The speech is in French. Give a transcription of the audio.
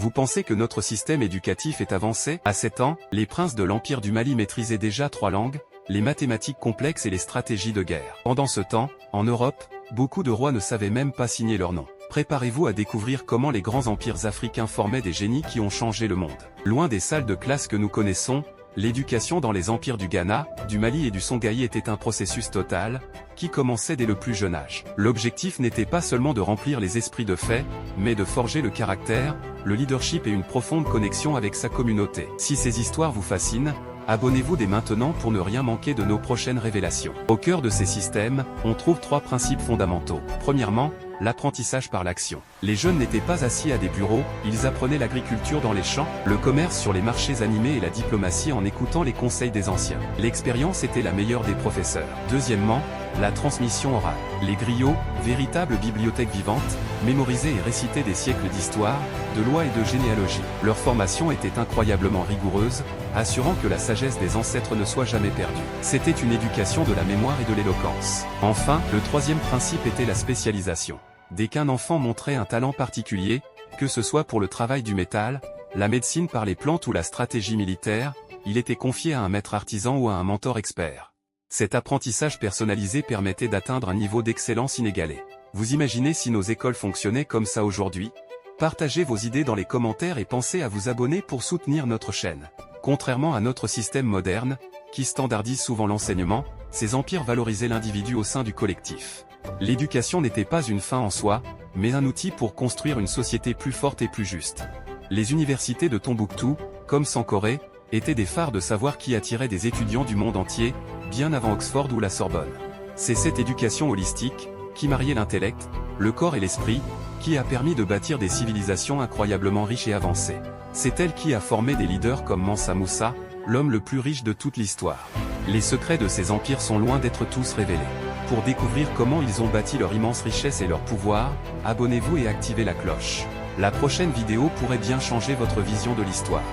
Vous pensez que notre système éducatif est avancé? À 7 ans, les princes de l'Empire du Mali maîtrisaient déjà 3 langues, les mathématiques complexes et les stratégies de guerre. Pendant ce temps, en Europe, beaucoup de rois ne savaient même pas signer leur nom. Préparez-vous à découvrir comment les grands empires africains formaient des génies qui ont changé le monde. Loin des salles de classe que nous connaissons, l'éducation dans les empires du Ghana, du Mali et du Songhai était un processus total, qui commençait dès le plus jeune âge. L'objectif n'était pas seulement de remplir les esprits de fait, mais de forger le caractère, le leadership et une profonde connexion avec sa communauté. Si ces histoires vous fascinent, abonnez-vous dès maintenant pour ne rien manquer de nos prochaines révélations. Au cœur de ces systèmes, on trouve 3 principes fondamentaux. Premièrement, l'apprentissage par l'action. Les jeunes n'étaient pas assis à des bureaux, ils apprenaient l'agriculture dans les champs, le commerce sur les marchés animés et la diplomatie en écoutant les conseils des anciens. L'expérience était la meilleure des professeurs. Deuxièmement, la transmission orale. Les griots, véritables bibliothèques vivantes, mémorisaient et récitaient des siècles d'histoire, de lois et de généalogie. Leur formation était incroyablement rigoureuse, assurant que la sagesse des ancêtres ne soit jamais perdue. C'était une éducation de la mémoire et de l'éloquence. Enfin, le troisième principe était la spécialisation. Dès qu'un enfant montrait un talent particulier, que ce soit pour le travail du métal, la médecine par les plantes ou la stratégie militaire, il était confié à un maître artisan ou à un mentor expert. Cet apprentissage personnalisé permettait d'atteindre un niveau d'excellence inégalé. Vous imaginez si nos écoles fonctionnaient comme ça aujourd'hui? Partagez vos idées dans les commentaires et pensez à vous abonner pour soutenir notre chaîne. Contrairement à notre système moderne, qui standardise souvent l'enseignement, ces empires valorisaient l'individu au sein du collectif. L'éducation n'était pas une fin en soi, mais un outil pour construire une société plus forte et plus juste. Les universités de Tombouctou, comme Sankoré, étaient des phares de savoir qui attiraient des étudiants du monde entier, bien avant Oxford ou la Sorbonne. C'est cette éducation holistique, qui mariait l'intellect, le corps et l'esprit, qui a permis de bâtir des civilisations incroyablement riches et avancées. C'est elle qui a formé des leaders comme Mansa Moussa, l'homme le plus riche de toute l'histoire. Les secrets de ces empires sont loin d'être tous révélés. Pour découvrir comment ils ont bâti leur immense richesse et leur pouvoir, abonnez-vous et activez la cloche. La prochaine vidéo pourrait bien changer votre vision de l'histoire.